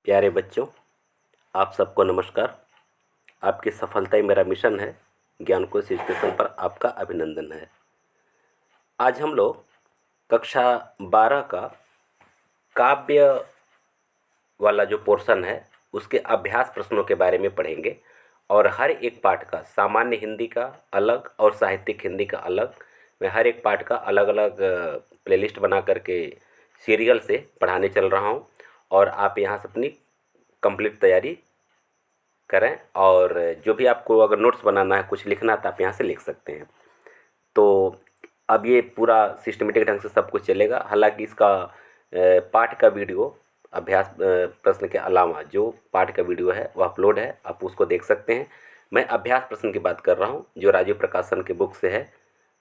प्यारे बच्चों, आप सबको नमस्कार। आपकी सफलता ही मेरा मिशन है। ज्ञानकोश स्टेशन पर आपका अभिनंदन है। आज हम लोग कक्षा 12 का काव्य वाला जो पोर्शन है उसके अभ्यास प्रश्नों के बारे में पढ़ेंगे और हर एक पाठ का सामान्य हिंदी का अलग और साहित्यिक हिंदी का अलग, मैं हर एक पाठ का अलग अलग प्लेलिस्ट बना करके सीरियल से पढ़ाने चल रहा हूँ और आप यहाँ से अपनी कंप्लीट तैयारी करें। और जो भी आपको अगर नोट्स बनाना है, कुछ लिखना है तो आप यहाँ से लिख सकते हैं। तो अब ये पूरा सिस्टमेटिक ढंग से सब कुछ चलेगा। हालांकि इसका पाठ का वीडियो अभ्यास प्रश्न के अलावा जो पाठ का वीडियो है वह अपलोड है, आप उसको देख सकते हैं। मैं अभ्यास प्रश्न की बात कर रहा हूँ जो राजीव प्रकाशन के बुक से है।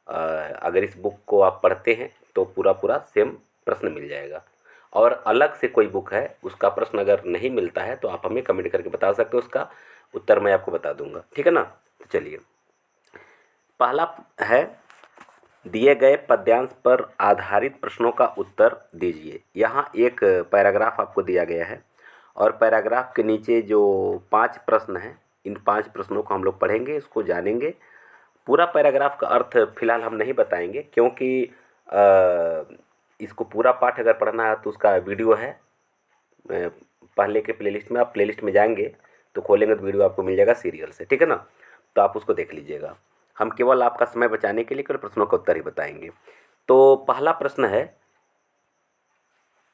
अगर इस बुक को आप पढ़ते हैं तो पूरा पूरा सेम प्रश्न मिल जाएगा। और अलग से कोई बुक है उसका प्रश्न अगर नहीं मिलता है तो आप हमें कमेंट करके बता सकते हो, उसका उत्तर मैं आपको बता दूंगा। ठीक है ना। तो चलिए, पहला है दिए गए पद्यांश पर आधारित प्रश्नों का उत्तर दीजिए। यहाँ एक पैराग्राफ आपको दिया गया है और पैराग्राफ के नीचे जो 5 प्रश्न हैं, इन 5 प्रश्नों को हम लोग पढ़ेंगे, इसको जानेंगे। पूरा पैराग्राफ का अर्थ फिलहाल हम नहीं बताएंगे क्योंकि इसको पूरा पाठ अगर पढ़ना है तो उसका वीडियो है पहले के प्लेलिस्ट में। आप प्लेलिस्ट में जाएंगे तो खोलेंगे तो वीडियो आपको मिल जाएगा सीरियल से। ठीक है ना। तो आप उसको देख लीजिएगा। हम केवल आपका समय बचाने के लिए केवल प्रश्नों का उत्तर ही बताएंगे। तो पहला प्रश्न है,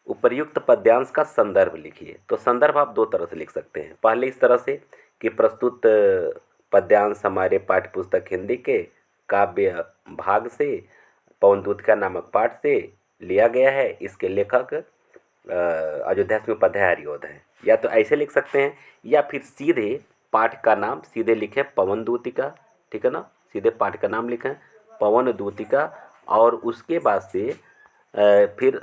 उपर्युक्त पद्यांश का संदर्भ लिखिए। तो संदर्भ आप 2 तरह से लिख सकते हैं। पहले इस तरह से कि प्रस्तुत पद्यांश हमारे पाठ्य पुस्तक हिंदी के काव्य भाग से पवन दूत का नामक पाठ से लिया गया है। इसके लेखक अयोध्या सिंह उपाध्याय हरिऔध हैं। या तो ऐसे लिख सकते हैं या फिर सीधे पाठ का नाम सीधे लिखें पवन दूतिका। ठीक है ना। सीधे पाठ का नाम लिखें पवन दूतिका और उसके बाद से फिर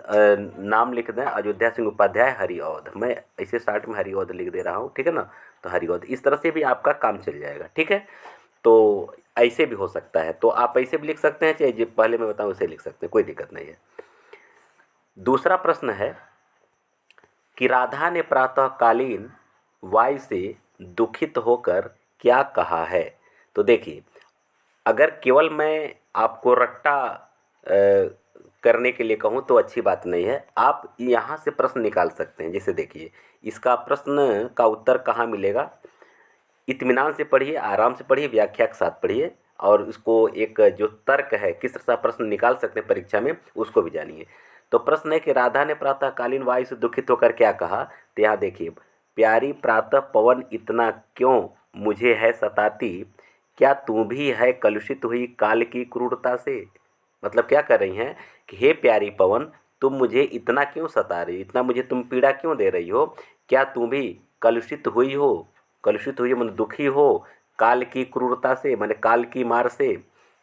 नाम लिख दें अयोध्या सिंह उपाध्याय हरिऔध। मैं ऐसे स्टार्ट में हरिऔध लिख दे रहा हूँ। ठीक है ना। तो हरिऔध इस तरह से भी आपका काम चल जाएगा। ठीक है। तो ऐसे भी हो सकता है, तो आप ऐसे भी लिख सकते हैं, चाहे जो पहले मैं बताऊँ उसे लिख सकते हैं, कोई दिक्कत नहीं है। दूसरा प्रश्न है कि राधा ने प्रातःकालीन वायु से दुखित होकर क्या कहा है। तो देखिए, अगर केवल मैं आपको रट्टा करने के लिए कहूँ तो अच्छी बात नहीं है। आप यहाँ से प्रश्न निकाल सकते हैं। जैसे देखिए, इसका प्रश्न का उत्तर कहाँ मिलेगा। इत्मीनान से पढ़िए, आराम से पढ़िए, व्याख्या के साथ पढ़िए और उसको एक जो तर्क है किस तरह से प्रश्न निकाल सकते हैं परीक्षा में उसको भी जानिए। तो प्रश्न है कि राधा ने प्रातःकालीन वायु से दुखित होकर क्या कहा। तो यहाँ देखिए, प्यारी प्रातः पवन इतना क्यों मुझे है सताती, क्या तू भी है कलुषित हुई काल की क्रूरता से। मतलब क्या कर रही हैं कि हे प्यारी पवन, तुम मुझे इतना क्यों सता रही हो, इतना मुझे तुम पीड़ा क्यों दे रही हो। क्या तू भी कलुषित हुई हो, कलुषित हुई मतलब दुखी हो काल की क्रूरता से, माने काल की मार से,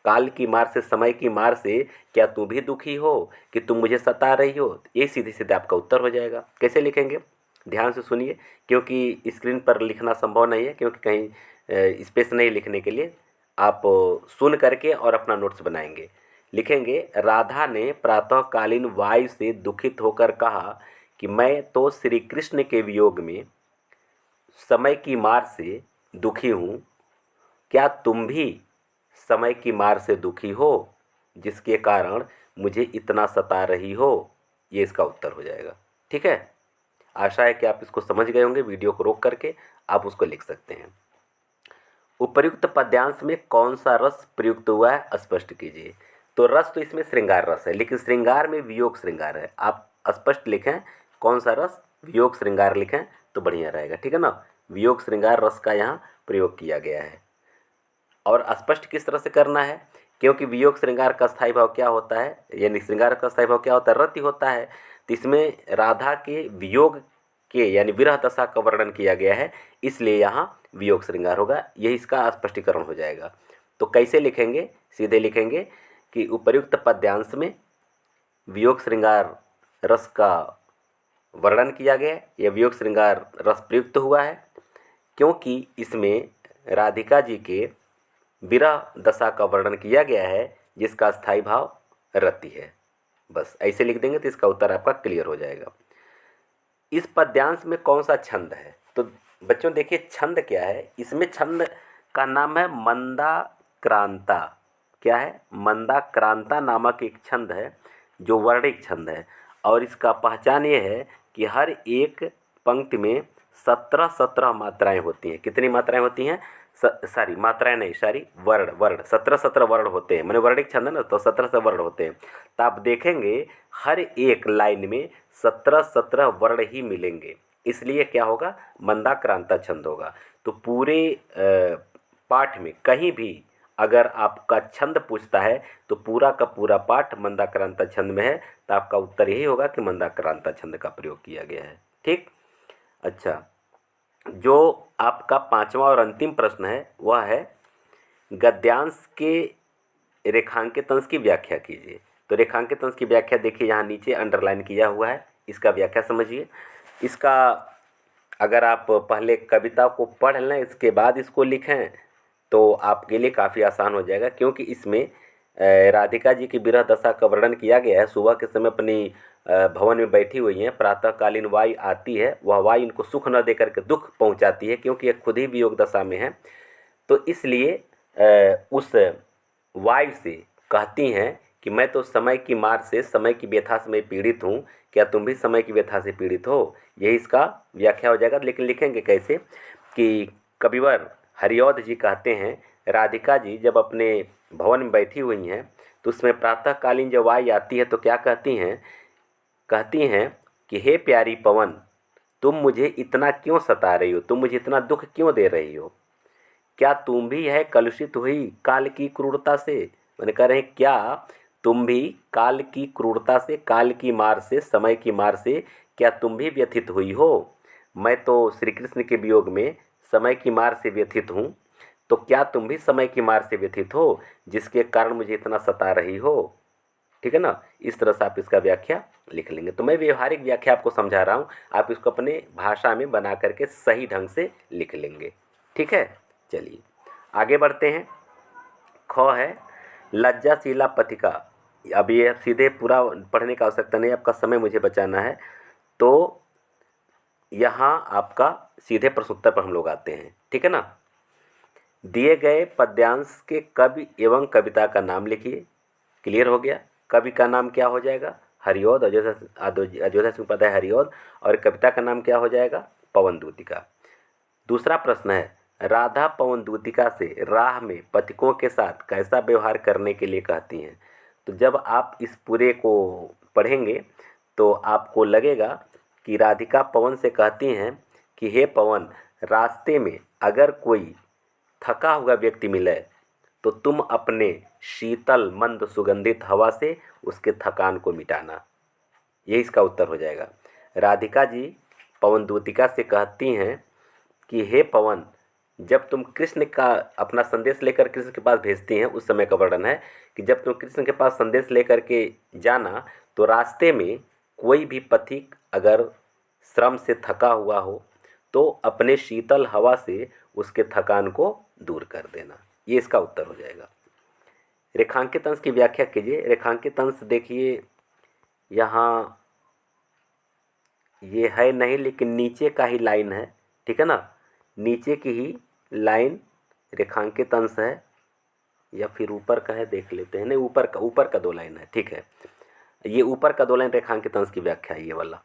काल की मार से, समय की मार से क्या तू भी दुखी हो कि तुम मुझे सता रही हो। ये सीधे सीधे आपका उत्तर हो जाएगा। कैसे लिखेंगे, ध्यान से सुनिए, क्योंकि स्क्रीन पर लिखना संभव नहीं है, क्योंकि कहीं स्पेस नहीं लिखने के लिए आप सुन करके और अपना नोट्स बनाएंगे। लिखेंगे, राधा ने प्रातःकालीन वायु से दुखित होकर कहा कि मैं तो श्री कृष्ण के वियोग में समय की मार से दुखी हूँ, क्या तुम भी समय की मार से दुखी हो जिसके कारण मुझे इतना सता रही हो। ये इसका उत्तर हो जाएगा। ठीक है। आशा है कि आप इसको समझ गए होंगे। वीडियो को रोक करके आप उसको लिख सकते हैं। उपर्युक्त पद्यांश में कौन सा रस प्रयुक्त हुआ है स्पष्ट कीजिए। तो रस तो इसमें श्रृंगार रस है, लेकिन श्रृंगार में वियोग श्रृंगार है। आप स्पष्ट लिखें कौन सा रस, वियोग श्रृंगार लिखें तो बढ़िया रहेगा। ठीक है ना। वियोग श्रृंगार रस का यहाँ प्रयोग किया गया है। और स्पष्ट किस तरह से करना है, क्योंकि वियोग श्रृंगार का स्थायी भाव क्या होता है, यानी श्रृंगार का स्थायी भाव क्या होता है, रति होता है। तो इसमें राधा के वियोग के यानी विरह दशा का वर्णन किया गया है, इसलिए यहाँ वियोग श्रृंगार होगा। यही इसका स्पष्टीकरण हो जाएगा। तो कैसे लिखेंगे, सीधे लिखेंगे कि उपर्युक्त पद्यांश में वियोग श्रृंगार रस का वर्णन किया गया या वियोग श्रृंगार रस प्रयुक्त हुआ है, क्योंकि इसमें राधिका जी के विरह दशा का वर्णन किया गया है जिसका स्थायी भाव रति है। बस ऐसे लिख देंगे तो इसका उत्तर आपका क्लियर हो जाएगा। इस पद्यांश में कौन सा छंद है? तो बच्चों देखिए छंद क्या है, इसमें छंद का नाम है मंदाक्रांता। क्या है? मंदाक्रांता नामक एक छंद है जो वर्णिक छंद है, और इसका पहचान ये है कि हर एक पंक्ति में 17-17 मात्राएं होती हैं। कितनी मात्राएं होती हैं? सॉरी मात्राएं नहीं, सॉरी वर्ण, वर्ण 17-17 वर्ण होते हैं, मैंने वर्णिक छंद है ना, तो 17 वर्ण होते हैं। तो आप देखेंगे हर एक लाइन में 17-17 वर्ण ही मिलेंगे, इसलिए क्या होगा? मंदाक्रांता छंद होगा। तो पूरे पाठ में कहीं भी अगर आपका छंद पूछता है तो पूरा का पूरा पाठ मंदाक्रांता छंद में है, तो आपका उत्तर यही होगा कि मंदाक्रांता छंद का प्रयोग किया गया है। ठीक। अच्छा, जो आपका पांचवा और अंतिम प्रश्न है वह है गद्यांश के रेखांकित अंश की व्याख्या कीजिए। तो रेखांकित अंश की व्याख्या देखिए यहाँ नीचे अंडरलाइन किया हुआ है, इसका व्याख्या समझिए। इसका अगर आप पहले कविता को पढ़ लें इसके बाद इसको लिखें तो आपके लिए काफ़ी आसान हो जाएगा, क्योंकि इसमें राधिका जी की विरह दशा का वर्णन किया गया है। सुबह के समय अपनी भवन में बैठी हुई हैं, प्रातःकालीन वायु आती है, वह वायु इनको सुख न देकर के दुख पहुंचाती है, क्योंकि ये खुद ही वियोग दशा में है। तो इसलिए उस वायु से कहती हैं कि मैं तो समय की मार से, समय की व्यथा से मैं पीड़ित हूँ, क्या तुम भी समय की व्यथा से पीड़ित हो? यही इसका व्याख्या हो जाएगा। लेकिन लिखेंगे कैसे कि कविवर हरिऔध जी कहते हैं राधिका जी जब अपने भवन में बैठी हुई हैं तो उसमें प्रातःकालीन जब वायु आती है तो क्या कहती हैं? कहती हैं कि हे प्यारी पवन, तुम मुझे इतना क्यों सता रही हो, तुम मुझे इतना दुख क्यों दे रही हो? क्या तुम भी है कलुषित हुई काल की क्रूरता से? मैंने कह रहे हैं क्या तुम भी काल की क्रूरता से, काल की मार से, समय की मार से क्या तुम भी व्यथित हुई हो? मैं तो श्री कृष्ण के वियोग में समय की मार से व्यथित हूँ, तो क्या तुम भी समय की मार से व्यथित हो जिसके कारण मुझे इतना सता रही हो? ठीक है ना? इस तरह से आप इसका व्याख्या लिख लेंगे। तो मैं व्यवहारिक व्याख्या आपको समझा रहा हूँ, आप इसको अपने भाषा में बना करके सही ढंग से लिख लेंगे। ठीक है, चलिए आगे बढ़ते हैं। ख है लज्जाशीला पथिका। अब ये सीधे पूरा पढ़ने का आवश्यकता नहीं, आपका समय मुझे बचाना है। तो यहाँ आपका सीधे प्रश्न उत्तर पर हम लोग आते हैं। ठीक है ना? दिए गए पद्यांश के कवि एवं कविता का नाम लिखिए। क्लियर हो गया? कवि का नाम क्या हो जाएगा? हरिऔध, अयोध्या सिंह उपाध्याय हरिऔध, और कविता का नाम क्या हो जाएगा? पवन दूतिका। दूसरा प्रश्न है राधा पवन दूतिका से राह में पथिकों के साथ कैसा व्यवहार करने के लिए कहती हैं? तो जब आप इस पूरे को पढ़ेंगे तो आपको लगेगा कि राधिका पवन से कहती हैं कि हे पवन, रास्ते में अगर कोई थका हुआ व्यक्ति मिले तो तुम अपने शीतल मंद सुगंधित हवा से उसके थकान को मिटाना। ये इसका उत्तर हो जाएगा। राधिका जी पवन दूतिका से कहती हैं कि हे पवन, जब तुम कृष्ण का अपना संदेश लेकर कृष्ण के पास भेजती हैं, उस समय का वर्णन है कि जब तुम कृष्ण के पास संदेश लेकर के जाना तो रास्ते में कोई भी पथिक अगर श्रम से थका हुआ हो तो अपने शीतल हवा से उसके थकान को दूर कर देना। ये इसका उत्तर हो जाएगा। रेखांकित अंश की व्याख्या कीजिए। रेखांकित अंश देखिए यहाँ ये है नहीं, लेकिन नीचे का ही लाइन है। ठीक है ना? नीचे की ही लाइन रेखांकित अंश है, या फिर ऊपर का है, देख लेते हैं। नहीं, ऊपर का 2 लाइन है। ठीक है, ये ऊपर का 2 लाइन रेखांकित अंश की व्याख्या है, ये वाला।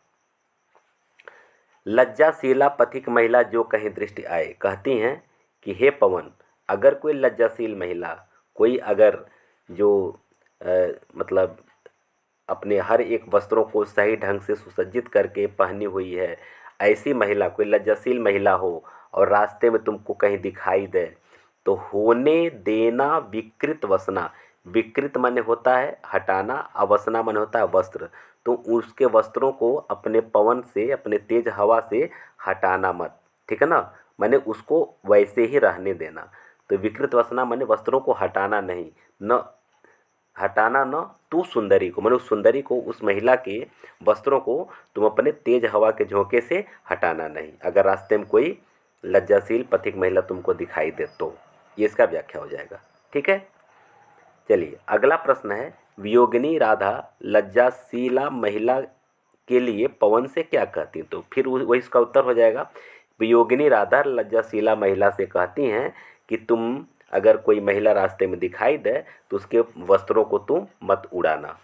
लज्जाशीला पथिक महिला जो कहीं दृष्टि आए, कहती हैं कि हे पवन, अगर कोई लज्जाशील महिला, कोई अगर जो मतलब अपने हर एक वस्त्रों को सही ढंग से सुसज्जित करके पहनी हुई है, ऐसी महिला, कोई लज्जाशील महिला हो और रास्ते में तुमको कहीं दिखाई दे तो होने देना विकृत वसना। विकृत माने होता है हटाना, अवसना माने होता है वस्त्र। तो उसके वस्त्रों को अपने पवन से, अपने तेज हवा से हटाना मत। ठीक है ना? माने उसको वैसे ही रहने देना। तो विकृत वसना माने वस्त्रों को हटाना नहीं, न हटाना न तू सुंदरी को, माने उस सुंदरी को, उस महिला के वस्त्रों को तुम अपने तेज हवा के झोंके से हटाना नहीं, अगर रास्ते में कोई लज्जाशील पथिक महिला तुमको दिखाई दे तो। ये इसका व्याख्या हो जाएगा। ठीक है, चलिए अगला प्रश्न है वियोगिनी राधा लज्जाशीला महिला के लिए पवन से क्या कहती हैं? तो फिर वही इसका उत्तर हो जाएगा। वियोगिनी राधा लज्जाशीला महिला से कहती हैं कि तुम अगर कोई महिला रास्ते में दिखाई दे तो उसके वस्त्रों को तुम मत उड़ाना।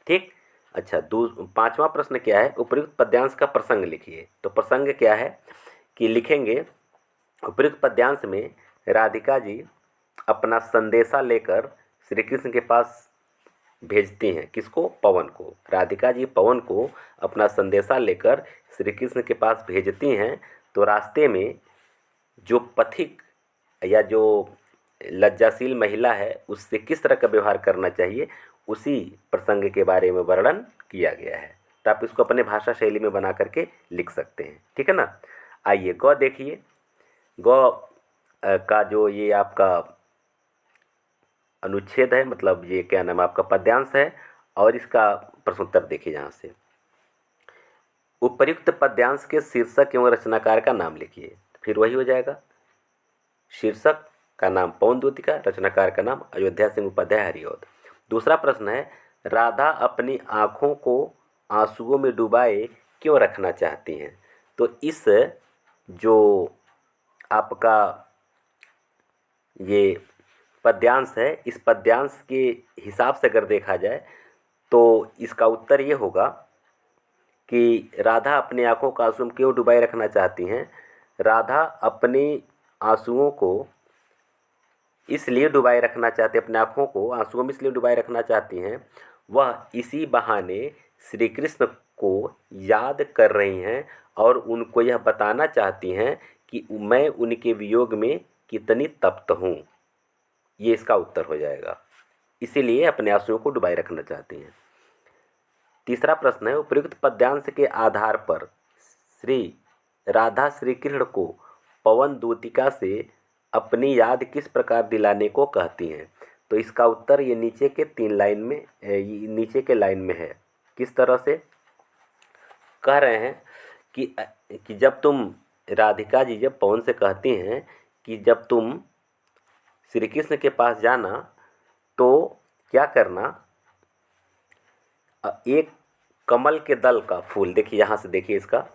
ठीक। अच्छा, 5वां प्रश्न क्या है? उपर्युक्त पद्यांश का प्रसंग लिखिए। तो प्रसंग क्या है कि लिखेंगे, उपर्युक्त पद्यांश में राधिका जी अपना संदेशा लेकर श्री कृष्ण के पास भेजती हैं। किसको? पवन को। राधिका जी पवन को अपना संदेशा लेकर श्री कृष्ण के पास भेजती हैं। तो रास्ते में जो पथिक या जो लज्जाशील महिला है उससे किस तरह का व्यवहार करना चाहिए, उसी प्रसंग के बारे में वर्णन किया गया है। तो आप इसको अपने भाषा शैली में बना करके लिख सकते हैं। ठीक है ना। आइए गौ देखिए। गौ का जो ये आपका अनुच्छेद है, मतलब ये क्या नाम है आपका पद्यांश है, और इसका प्रश्नोत्तर देखिए यहाँ से। उपर्युक्त पद्यांश के शीर्षक एवं रचनाकार का नाम लिखिए। फिर वही हो जाएगा, शीर्षक का नाम पवन दूतिका, रचनाकार का नाम अयोध्या सिंह उपाध्याय हरिऔध। दूसरा प्रश्न है, राधा अपनी आँखों को आंसुओं में डुबाए क्यों रखना चाहती हैं? तो इस जो आपका ये पद्यांश है, इस पद्यांश के हिसाब से अगर देखा जाए तो इसका उत्तर ये होगा कि राधा अपनी आँखों का आंसू में क्यों डुबाए रखना चाहती हैं। राधा अपने आंसुओं को इसलिए डुबाए रखना चाहती, अपने आँखों को आंसुओं में इसलिए डुबाए रखना चाहती हैं, वह इसी बहाने श्री कृष्ण को याद कर रही हैं और उनको यह बताना चाहती हैं कि मैं उनके वियोग में कितनी तप्त हूँ। ये इसका उत्तर हो जाएगा। इसीलिए अपने आंसुओं को डुबाए रखना चाहती हैं। तीसरा प्रश्न है, उपर्युक्त पद्यांश के आधार पर श्री राधा श्री कृष्ण को पवन दूतिका से अपनी याद किस प्रकार दिलाने को कहती हैं? तो इसका उत्तर ये नीचे के 3 लाइन में, नीचे के लाइन में है। किस तरह से कह रहे हैं कि जब तुम, राधिका जी जब पवन से कहती हैं कि जब तुम श्री कृष्ण के पास जाना तो क्या करना, एक कमल के दल का फूल, देखिए यहाँ से देखिए इसका,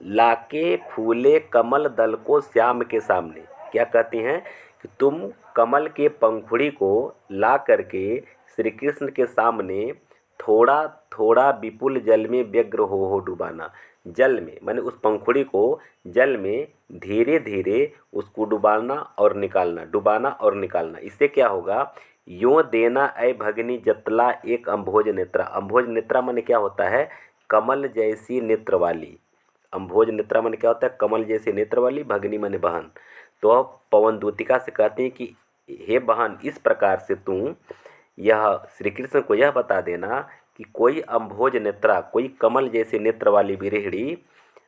लाके फूले कमल दल को श्याम के सामने। क्या कहती हैं कि तुम कमल के पंखुड़ी को ला करके श्री कृष्ण के सामने थोड़ा थोड़ा विपुल जल में व्यग्र हो डुबाना। जल में माने उस पंखुड़ी को जल में धीरे धीरे उसको डुबाना और निकालना, डुबाना और निकालना। इससे क्या होगा, यों देना ऐ भगनी जतला एक अम्भोज नेत्रा। अम्भोज नेत्रा माने क्या होता है, कमल जैसी नेत्र वाली। अम्भोज नेत्रा माने क्या होता है, कमल जैसी नेत्र वाली, भगनी माने बहन। तो अब पवन दूतिका से कहते हैं कि हे बहन, इस प्रकार से तू यह श्री कृष्ण को यह बता देना कि कोई अम्भोज नेत्रा, कोई कमल जैसे नेत्र वाली विरहिणी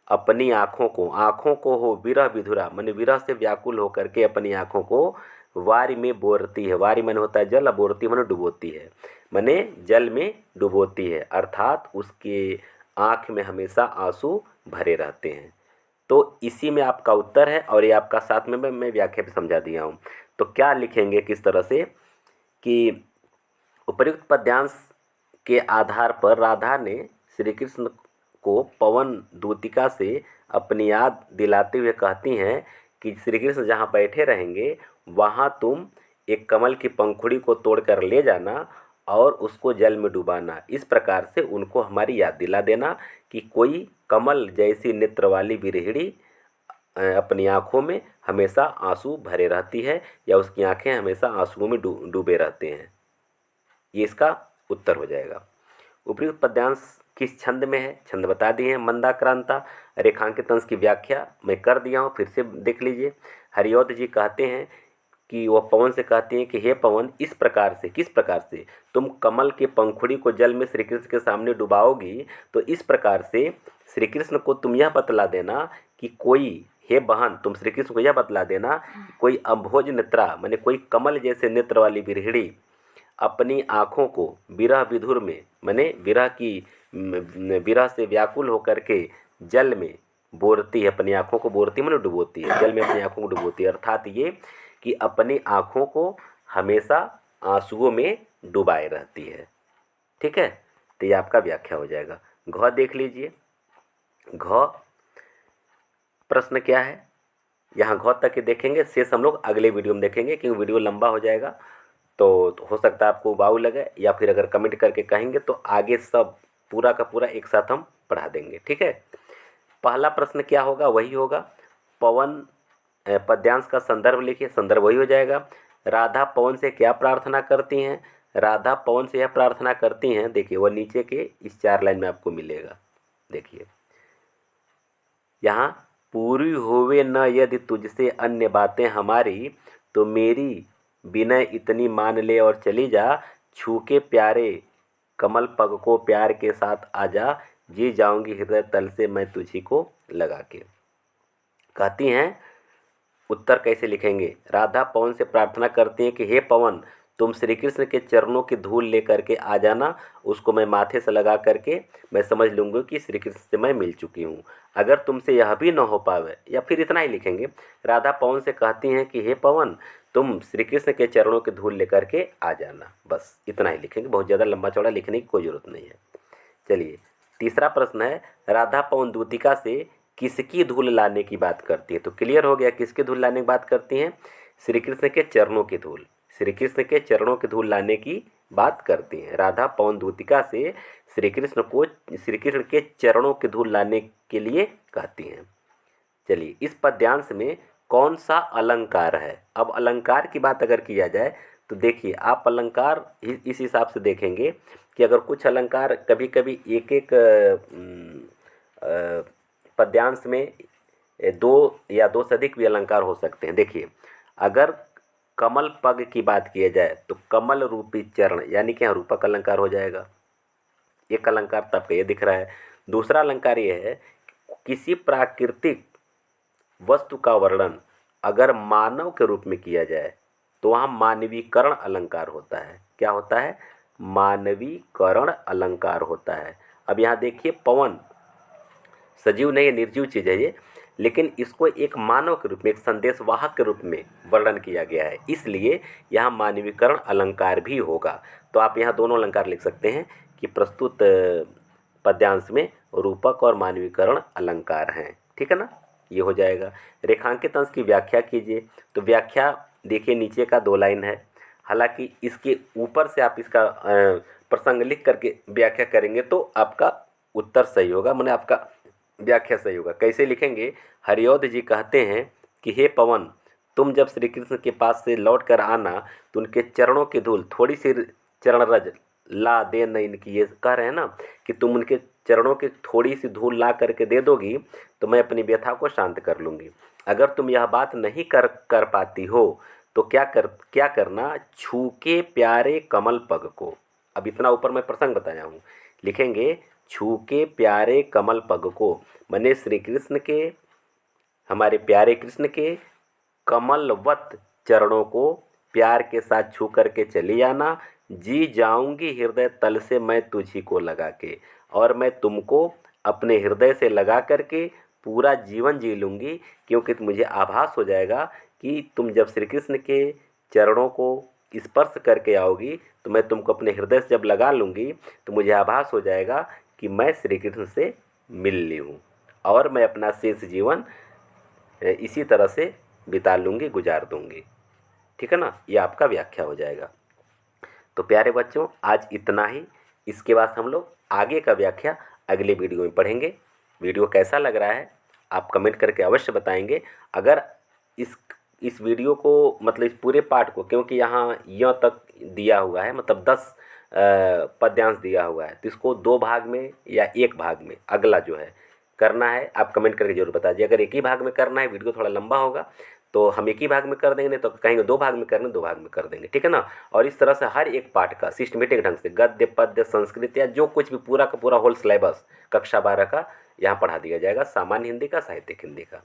अपनी आँखों को हो विरह विधुरा, माने विरह से व्याकुल होकर के अपनी आँखों को वारी में बोरती है। वारी माने होता है जल, बोरती माने डुबोती है, माने जल में डुबोती है, अर्थात उसके आँख में हमेशा आंसू भरे रहते हैं। तो इसी में आपका उत्तर है, और ये आपका साथ में मैं व्याख्या भी समझा दिया हूँ। तो क्या लिखेंगे किस तरह से कि उपर्युक्त पद्यांश के आधार पर राधा ने श्री कृष्ण को पवन दूतिका से अपनी याद दिलाते हुए कहती हैं कि श्री कृष्ण जहाँ बैठे रहेंगे वहाँ तुम एक कमल की पंखुड़ी को तोड़कर ले जाना और उसको जल में डुबाना। इस प्रकार से उनको हमारी याद दिला देना कि कोई कमल जैसी नेत्र वाली विरहिणी अपनी आँखों में हमेशा आंसू भरे रहती है, या उसकी आँखें हमेशा आंसुओं में डूबे रहते हैं। ये इसका उत्तर हो जाएगा। उपर्युक्त पद्यांश किस छंद में है? छंद बता दिए हैं, मंदाक्रांता। रेखांकित अंश की व्याख्या मैं कर दिया हूँ, फिर से देख लीजिए। हरिऔध जी कहते हैं कि वह पवन से कहती हैं कि हे पवन, इस प्रकार से, किस प्रकार से, तुम कमल के पंखुड़ी को जल में श्री कृष्ण के सामने डुबाओगी तो इस प्रकार से श्री कृष्ण को तुम यह बतला देना कि कोई, हे बहन, तुम श्री कृष्ण को यह बतला देना कि कोई अम्भोज नेत्रा माने कोई कमल जैसे नेत्र वाली विरहिणी अपनी आँखों को विरह विधुर में, माने विरह से व्याकुल होकर के जल में बोरती है, अपनी आँखों को बोरती माने डुबोती है, जल में अपनी आँखों को डुबोती है। अर्थात ये कि अपनी आँखों को हमेशा आंसुओं में डुबाए रहती है। ठीक है, तो ये आपका व्याख्या हो जाएगा। घ देख लीजिए। घ प्रश्न क्या है, यहाँ घ तक के देखेंगे, शेष हम लोग अगले वीडियो में देखेंगे क्योंकि वीडियो लंबा हो जाएगा। तो हो सकता है आपको वाव लगे, या फिर अगर कमेंट करके कहेंगे तो आगे सब पूरा का पूरा एक साथ हम पढ़ा देंगे। ठीक है, पहला प्रश्न क्या होगा, वही होगा पवन पद्यांश का संदर्भ लिखिए। संदर्भ वही हो जाएगा, राधा पवन से क्या प्रार्थना करती हैं। राधा पवन से यह प्रार्थना करती हैं, देखिए वह नीचे के इस 4 लाइन में आपको मिलेगा। देखिए यहाँ, पूरी होवे न यदि तुझसे अन्य बातें हमारी, तो मेरी विनय इतनी मान ले और चली जा, छू के प्यारे कमल पग को प्यार के साथ आजा, जी जाऊंगी हृदय तल से मैं तुझी को लगा के। कहती हैं, उत्तर कैसे लिखेंगे, राधा पवन से प्रार्थना करती हैं कि हे पवन, तुम श्री कृष्ण के चरणों की धूल लेकर के आ जाना, उसको मैं माथे से लगा करके मैं समझ लूँगी कि श्री कृष्ण से मैं मिल चुकी हूँ। अगर तुमसे यह भी न हो पावे, या फिर इतना ही लिखेंगे, राधा पवन से कहती हैं कि हे पवन, तुम श्री कृष्ण के चरणों की धूल लेकर के आ जाना। बस इतना ही लिखेंगे, बहुत ज़्यादा लंबा चौड़ा लिखने की कोई ज़रूरत नहीं है। चलिए तीसरा प्रश्न है, राधा पवन दूतिका से किसकी धूल लाने की बात करती है। तो क्लियर हो गया, किसकी धूल लाने की बात करती हैं, श्री कृष्ण के चरणों की धूल, श्री कृष्ण के चरणों की धूल लाने की बात करती हैं। राधा पवन दूतिका से श्री कृष्ण के चरणों की धूल लाने के लिए कहती हैं। चलिए इस पद्यांश में कौन सा अलंकार है। अब अलंकार की बात अगर किया जाए तो देखिए, आप अलंकार इस हिसाब से देखेंगे कि अगर कुछ अलंकार कभी कभी एक एक पद्यांश में 2 या 2 से अधिक भी अलंकार हो सकते हैं। देखिए अगर कमल पग की बात किया जाए तो कमल रूपी चरण, यानी कि यहाँ रूपक अलंकार हो जाएगा। एक अलंकार तब ये दिख रहा है। दूसरा अलंकार ये है, किसी प्राकृतिक वस्तु का वर्णन अगर मानव के रूप में किया जाए तो वहाँ मानवीकरण अलंकार होता है। क्या होता है, मानवीकरण अलंकार होता है। अब यहाँ देखिए, पवन सजीव नहीं है, निर्जीव चीज़ है ये, लेकिन इसको एक मानव के रूप में, एक संदेशवाहक के रूप में वर्णन किया गया है, इसलिए यहाँ मानवीकरण अलंकार भी होगा। तो आप यहाँ दोनों अलंकार लिख सकते हैं कि प्रस्तुत पद्यांश में रूपक और मानवीकरण अलंकार हैं। ठीक है ना, ये हो जाएगा। रेखांकित अंश की व्याख्या कीजिए। तो व्याख्या देखिए, नीचे का 2 लाइन है, हालांकि इसके ऊपर से आप इसका प्रसंग लिख करके व्याख्या करेंगे तो आपका उत्तर सही होगा, माने आपका व्याख्या सही होगा। कैसे लिखेंगे, हरिऔध जी कहते हैं कि हे पवन, तुम जब श्री कृष्ण के पास से लौट कर आना तो उनके चरणों की धूल, थोड़ी सी चरण रज ला दे न इनकी, ये कह रहे हैं ना कि तुम उनके चरणों की थोड़ी सी धूल ला करके दे दोगी तो मैं अपनी व्यथा को शांत कर लूँगी। अगर तुम यह बात नहीं कर पाती हो तो क्या करना, छू के प्यारे कमल पग को। अब इतना ऊपर मैं प्रसंग बताया हूँ, लिखेंगे छू के प्यारे कमल पग को, मने श्री कृष्ण के, हमारे प्यारे कृष्ण के कमलवत चरणों को प्यार के साथ छू करके चली आना, जी जाऊंगी हृदय तल से मैं तुझी को लगा के, और मैं तुमको अपने हृदय से लगा करके पूरा जीवन जी लूँगी, क्योंकि मुझे आभास हो जाएगा कि तुम जब श्री कृष्ण के चरणों को स्पर्श करके आओगी तो मैं तुमको अपने हृदय से जब लगा लूँगी तो मुझे आभास हो जाएगा कि मैं श्री कृष्ण से मिल ली हूँ, और मैं अपना शेष जीवन इसी तरह से बिता लूँगी, गुजार दूँगी। ठीक है ना, ये आपका व्याख्या हो जाएगा। तो प्यारे बच्चों, आज इतना ही। इसके बाद हम लोग आगे का व्याख्या अगले वीडियो में पढ़ेंगे। वीडियो कैसा लग रहा है आप कमेंट करके अवश्य बताएंगे। अगर इस वीडियो को, मतलब इस पूरे पाठ को, क्योंकि यहाँ यहाँ तक दिया हुआ है, मतलब 10 पद्यांश दिया हुआ है, तो इसको 2 भाग में या 1 भाग में अगला जो है करना है, आप कमेंट करके जरूर बता दीजिए। अगर एक ही भाग में करना है, वीडियो थोड़ा लंबा होगा, तो हम एक ही भाग में कर देंगे, नहीं तो कहेंगे 2 भाग में करना, 2 भाग में कर देंगे। ठीक है ना, और इस तरह से हर एक पाठ का सिस्टमेटिक ढंग से गद्य पद्य संस्कृत या जो कुछ भी पूरा का पूरा होल सिलेबस कक्षा 12 का यहाँ पढ़ा दिया जाएगा, सामान्य हिंदी का, साहित्यिक हिंदी का।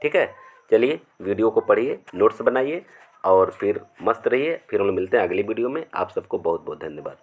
ठीक है, चलिए वीडियो को पढ़िए, नोट्स बनाइए और फिर मस्त रहिए। फिर हम लोग मिलते हैं अगली वीडियो में। आप सबको बहुत बहुत धन्यवाद।